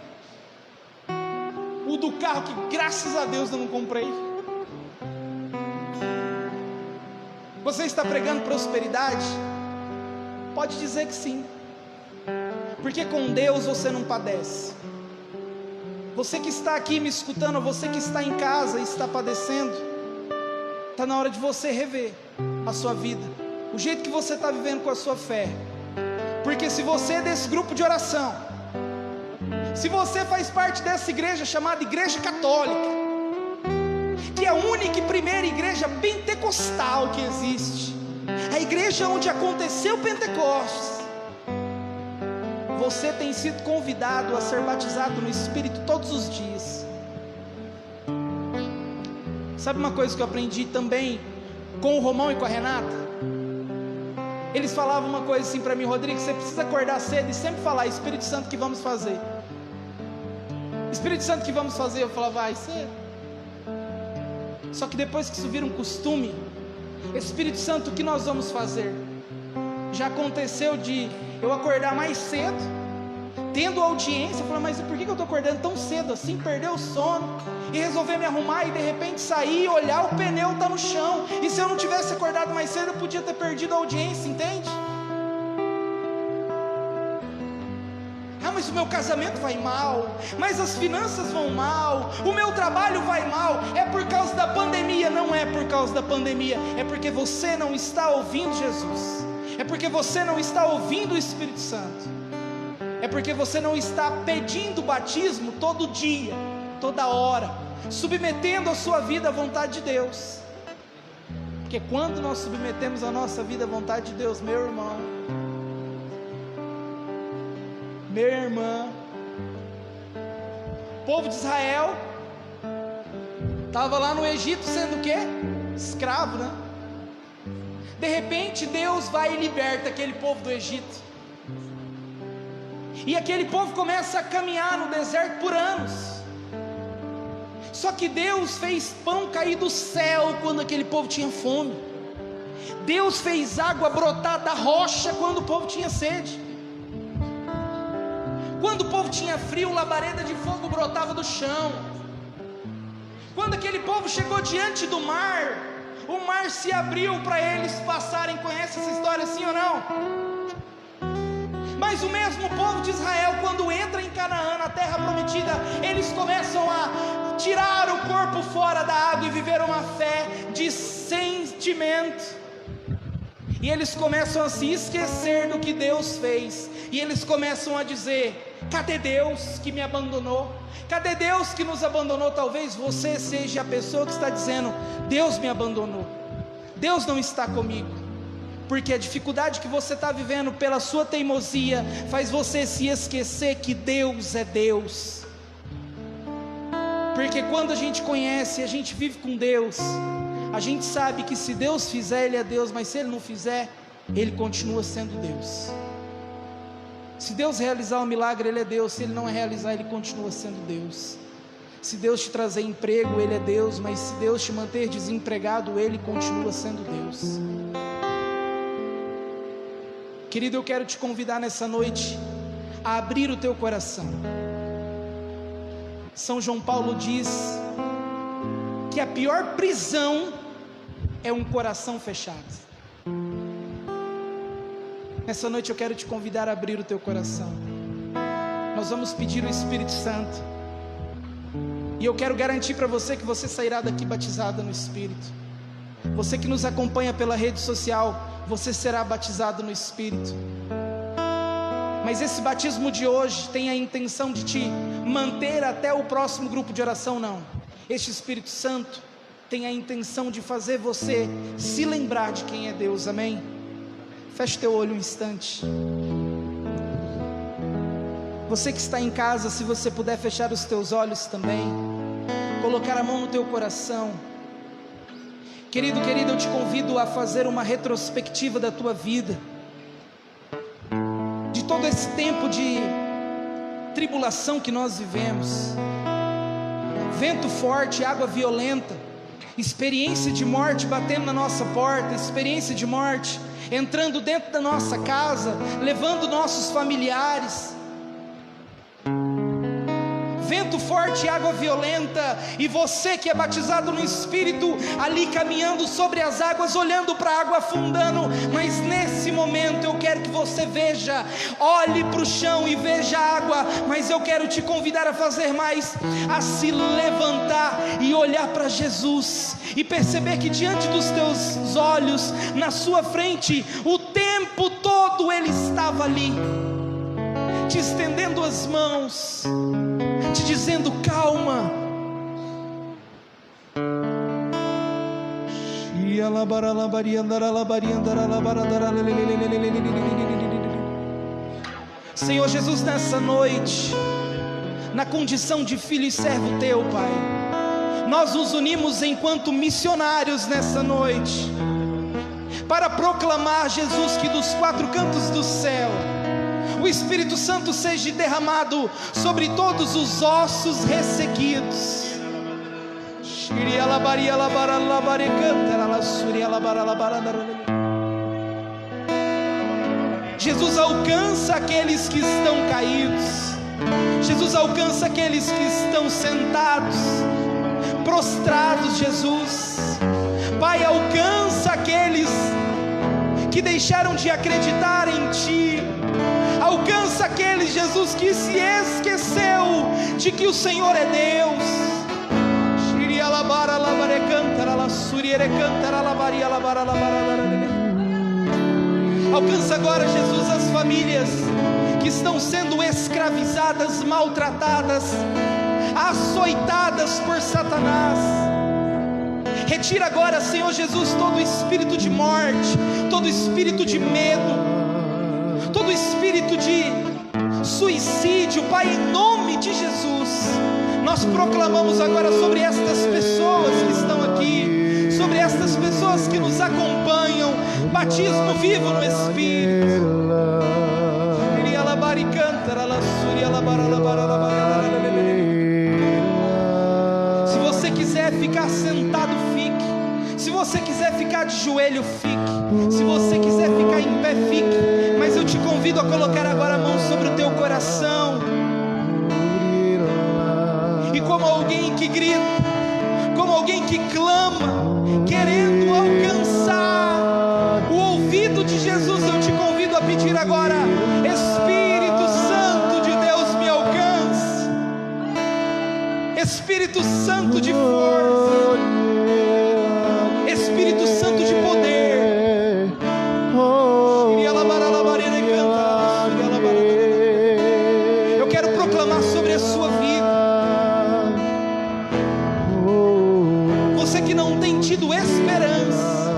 O do carro que graças a Deus eu não comprei. Você está pregando prosperidade? Pode dizer que sim, porque com Deus você não padece. Você que está aqui me escutando, você que está em casa e está padecendo, está na hora de você rever a sua vida, o jeito que você está vivendo com a sua fé. Porque se você é desse grupo de oração, se você faz parte dessa igreja chamada Igreja Católica, que é a única e primeira igreja pentecostal que existe, a igreja onde aconteceu Pentecostes, você tem sido convidado a ser batizado no Espírito todos os dias. Sabe uma coisa que eu aprendi também com o Romão e com a Renata? Eles falavam uma coisa assim para mim: Rodrigo, você precisa acordar cedo e sempre falar: Espírito Santo, que vamos fazer? Espírito Santo, que vamos fazer? Eu falava: vai cedo. Só que depois que isso vira um costume, Espírito Santo, o que nós vamos fazer? Já aconteceu de eu acordar mais cedo, tendo audiência, falando: mas por que eu estou acordando tão cedo assim? Perder o sono, e resolver me arrumar, e de repente sair, olhar, o pneu está no chão, e se eu não tivesse acordado mais cedo, eu podia ter perdido a audiência, entende? Ah, mas o meu casamento vai mal, mas as finanças vão mal, o meu trabalho vai mal, é por causa da pandemia. Não é por causa da pandemia, é porque você não está ouvindo Jesus, é porque você não está ouvindo o Espírito Santo, é porque você não está pedindo batismo todo dia. toda hora, submetendo a sua vida à vontade de Deus. Porque quando nós submetemos a nossa vida à vontade de Deus, meu irmão, minha irmã, o povo de Israel estava lá no Egito sendo o quê? Escravo, né? De repente Deus vai e liberta aquele povo do Egito, e aquele povo começa a caminhar no deserto por anos. Só que Deus fez pão cair do céu quando aquele povo tinha fome. Deus fez água brotar da rocha quando o povo tinha sede. Quando o povo tinha frio, labareda de fogo brotava do chão. Quando aquele povo chegou diante do mar, o mar se abriu para eles passarem. Conhece essa história, sim ou não? Mas o mesmo povo de Israel, quando entra em Canaã, na terra prometida, eles começam a tirar o corpo fora da água e viver uma fé de sentimento. E eles começam a se esquecer do que Deus fez. E eles começam a dizer: cadê Deus que me abandonou? Cadê Deus que nos abandonou? Talvez você seja a pessoa que está dizendo: Deus me abandonou, Deus não está comigo. Porque a dificuldade que você está vivendo pela sua teimosia faz você se esquecer que Deus é Deus. Porque quando a gente conhece, a gente vive com Deus, a gente sabe que se Deus fizer, Ele é Deus, mas se Ele não fizer, Ele continua sendo Deus. Se Deus realizar um milagre, Ele é Deus. Se Ele não realizar, Ele continua sendo Deus. Se Deus te trazer emprego, Ele é Deus. Mas se Deus te manter desempregado, Ele continua sendo Deus. Querido, eu quero te convidar nessa noite a abrir o teu coração. São João Paulo diz que a pior prisão é um coração fechado. Nessa noite eu quero te convidar a abrir o teu coração. Nós vamos pedir o Espírito Santo, e eu quero garantir para você que você sairá daqui batizado no Espírito. Você que nos acompanha pela rede social, você será batizado no Espírito. Mas esse batismo de hoje tem a intenção de te manter até o próximo grupo de oração? Não. Este Espírito Santo tem a intenção de fazer você se lembrar de quem é Deus. Amém? Feche teu olho um instante. Você que está em casa, se você puder fechar os teus olhos também, colocar a mão no teu coração. Querido, eu te convido a fazer uma retrospectiva da tua vida, de todo esse tempo de tribulação que nós vivemos, vento forte, água violenta, experiência de morte batendo na nossa porta, experiência de morte entrando dentro da nossa casa, levando nossos familiares. Vento forte, água violenta, e você que é batizado no Espírito, ali caminhando sobre as águas, olhando para a água afundando. Mas nesse momento eu quero que você veja, olhe para o chão e veja a água. Mas eu quero te convidar a fazer mais, a se levantar e olhar para Jesus, e perceber que diante dos teus olhos, na sua frente, o tempo todo Ele estava ali, te estendendo as mãos, te dizendo: calma. Senhor Jesus, nessa noite, na condição de filho e servo teu, Pai, nós nos unimos enquanto missionários nessa noite, para proclamar, Jesus, que dos quatro cantos do céu o Espírito Santo seja derramado sobre todos os ossos ressequidos. Jesus, alcança aqueles que estão caídos. Jesus, alcança aqueles que estão sentados, prostrados. Jesus, Pai, alcança aqueles que deixaram de acreditar em Ti. Alcança aqueles, Jesus, que se esqueceu de que o Senhor é Deus. Alcança agora, Jesus, as famílias que estão sendo escravizadas, maltratadas. açoitadas por Satanás. Retira agora, Senhor Jesus, todo espírito de morte, todo espírito de medo, todo espírito de suicídio, Pai, em nome de Jesus. Nós proclamamos agora sobre estas pessoas que estão aqui, sobre estas pessoas que nos acompanham, batismo vivo no Espírito. Se você quiser ficar sentado, fique. Se você quiser ficar de joelho, fique. Se você quiser ficar em pé, fique. Mas eu te convido a colocar agora a mão sobre o teu coração. E como alguém que grita, como alguém que clama, querendo alcançar o ouvido de Jesus, eu te convido a pedir agora: Espírito Santo de Deus, me alcance. Espírito Santo de força, Espírito Santo de poder. Eu quero proclamar sobre a sua vida. Você que não tem tido esperança,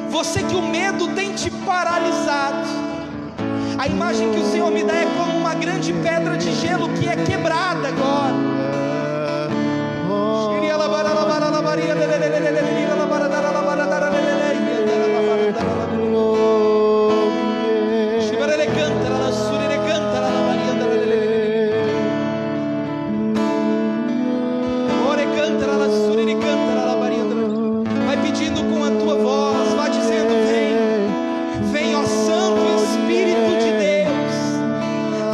você que o medo tem te paralisado. A imagem que o Senhor me dá é como uma grande pedra de gelo que é quebrada agora. Vai pedindo com a tua voz, vai dizendo: vem, vem, ó Santo Espírito de Deus,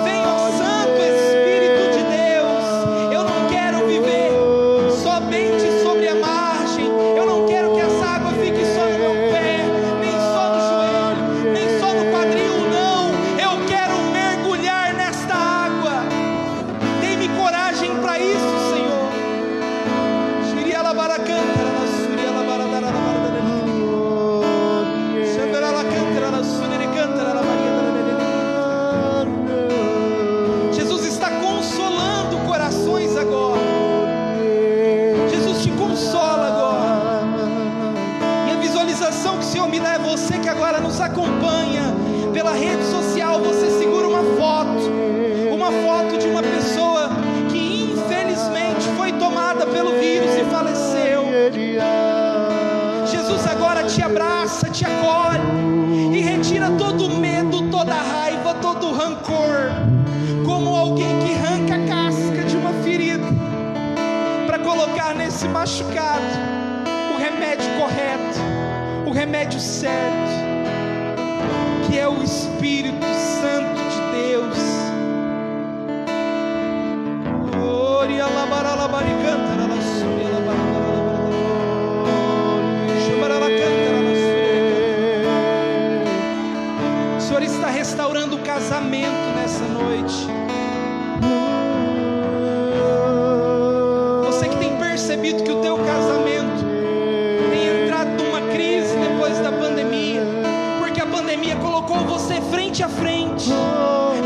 vem, ó Santo Espírito de Deus. Eu não quero viver somente sobre a margem, eu não quero que essa água fique só no meu pé, nem só no joelho, nem só no quadril, não. Eu quero mergulhar nesta água. Dê-me coragem para isso, Senhor. Jesus está consolando corações agora. Jesus te consola agora. E a visualização que o Senhor me dá é você que agora nos acompanha pela rede social. Você segura uma foto de uma pessoa que infelizmente foi tomada pelo vírus e faleceu. Jesus agora te abraça, te acolhe e retira todo o medo, toda a raiva, todo o rancor, como alguém que arranca a casca de uma ferida para colocar nesse machucado o remédio correto, o remédio certo, que é o Espírito Santo de Deus. O Senhor está restaurando o casamento nessa noite. Você que tem percebido que o teu casamento tem entrado numa crise depois da pandemia, porque a pandemia colocou você frente a frente.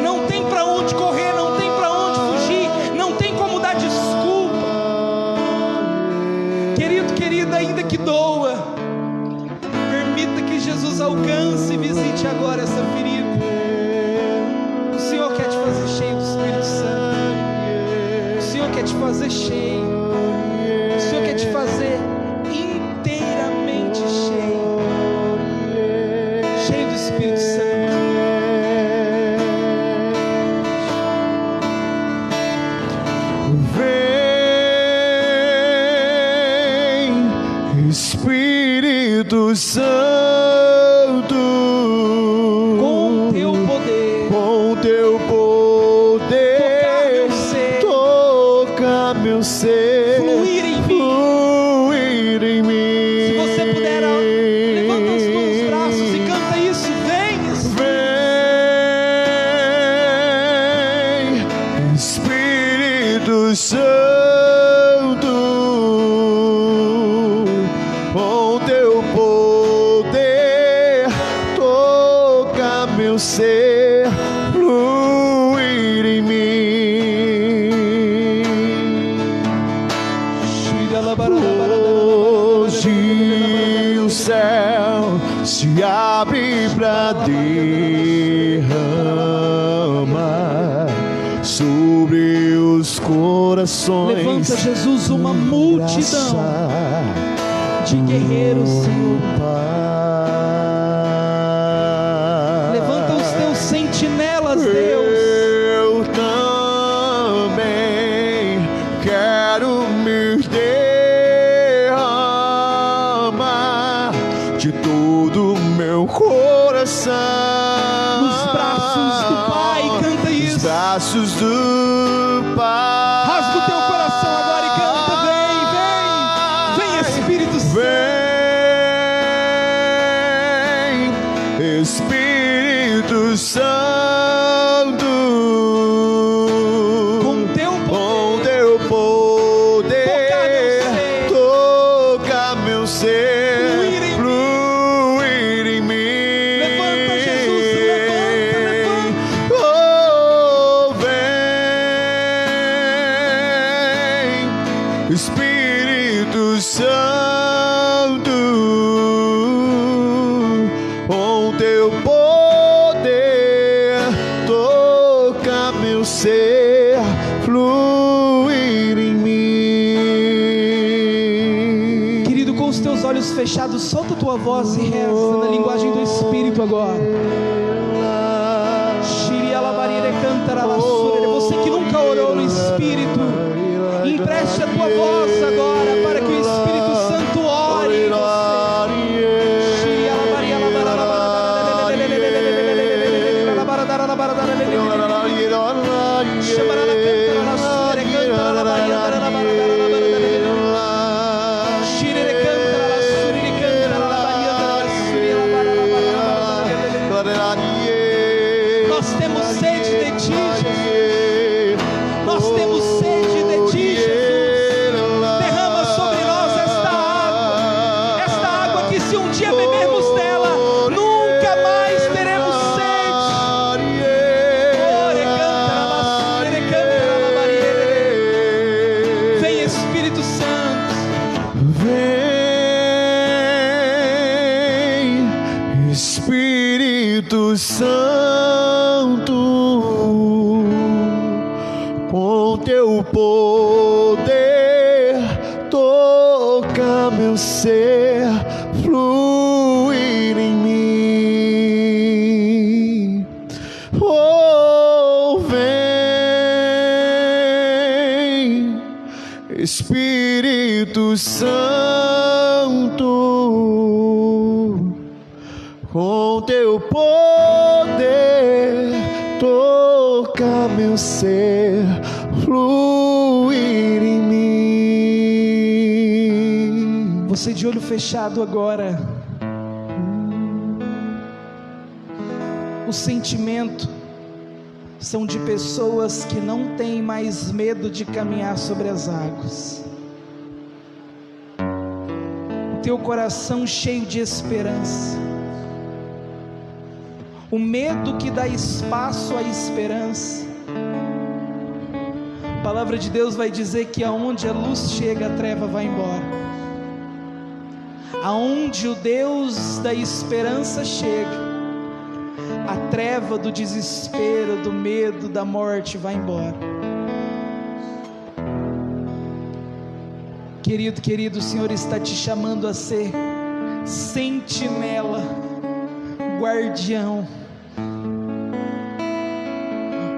Não tem para onde correr, não tem para onde fugir, não tem como dar desculpa. Querido, querida, ainda que doa, permita que Jesus alcance e visite agora essa ferida. O Senhor quer te fazer cheio do Espírito Santo. O Senhor quer te fazer cheio. O Senhor quer te fazer inteiramente cheio. Cheio do Espírito Santo. Vem, Espírito Santo, Com teu poder, com teu poder, toca meu ser, fluir em mim. fluir em mim. Se você puder, levanta os teus braços e canta isso. Vem, Vem, Espírito Santo, com teu poder, toca meu ser, fluir em mim. céu se abre pra derramar sobre os corações. Levanta, Jesus, uma multidão de guerreiros, Senhor. Levanta os teus sentinelas, Deus. Eu também quero me derramar de todo o meu coração Nos braços do Pai, canta isso. Nos braços do Pai. Rasga o teu coração agora e canta. Vem, vem, vem, Espírito Santo. Vem, Espírito Santo, Com teu com teu poder, toca meu ser, fluir em mim. Levanta, Jesus, levanta, levanta. Oh, vem, Espírito Santo, com teu poder, toca meu ser, fluir em mim. Querido, com os teus olhos fechados, solta a tua voz e reza na linguagem do Espírito agora. Você que nunca orou no Espírito, empreste a tua voz agora para que o Espírito Santo ore em Nós temos sede de ti, Jesus. Nós temos sede de ti, Jesus. Derrama sobre nós esta água que se um dia bebermos dela, nunca mais teremos sede. Vem, Espírito Santo. Vem, Espírito Santo, com teu poder, toca meu ser, fluir em mim. Oh, vem, Espírito Santo, com teu poder, toca meu ser, fluir em mim. Você de olho fechado agora. O sentimento são de pessoas que não têm mais medo de caminhar sobre as águas. O teu coração cheio de esperança. O medo que dá espaço à esperança. A palavra de Deus vai dizer que aonde a luz chega, a treva vai embora. Aonde o Deus da esperança chega, a treva do desespero, do medo, da morte vai embora. Querido, o Senhor está te chamando a ser sentinela, guardião,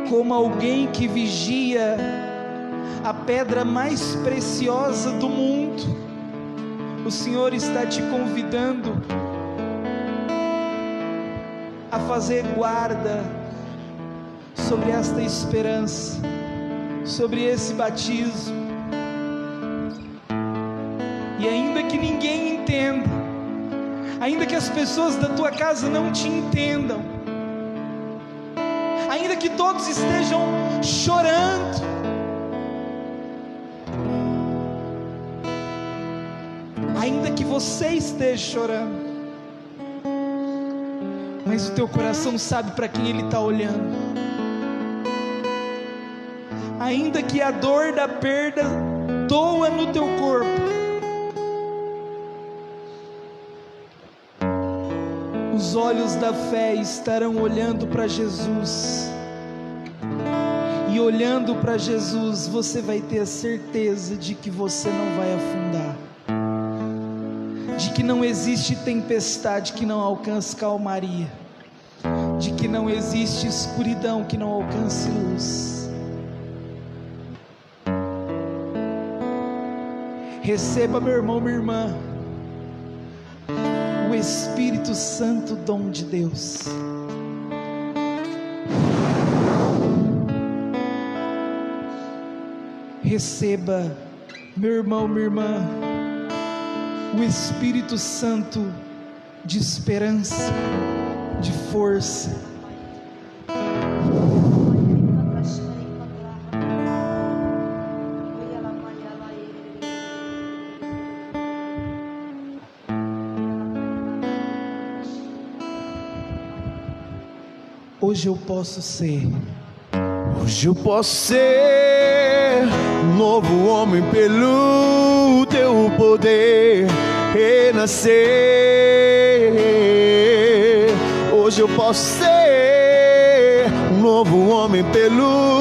como alguém que vigia a pedra mais preciosa do mundo. O Senhor está te convidando a fazer guarda sobre esta esperança, sobre esse batismo. E ainda que ninguém entenda, ainda que as pessoas da tua casa não te entendam, ainda que todos estejam chorando, ainda que você esteja chorando, mas o teu coração sabe para quem ele está olhando. Ainda que a dor da perda doa no teu corpo, os olhos da fé estarão olhando para Jesus. E olhando para Jesus, você vai ter a certeza de que você não vai afundar, de que não existe tempestade que não alcance calmaria, de que não existe escuridão que não alcance luz. Receba, meu irmão, minha irmã, o Espírito Santo, dom de Deus. Receba, meu irmão, minha irmã, o Espírito Santo de esperança, de força. Hoje eu posso ser. Hoje eu posso ser um novo homem pelo teu poder, renascer. Hoje eu posso ser um novo homem pelo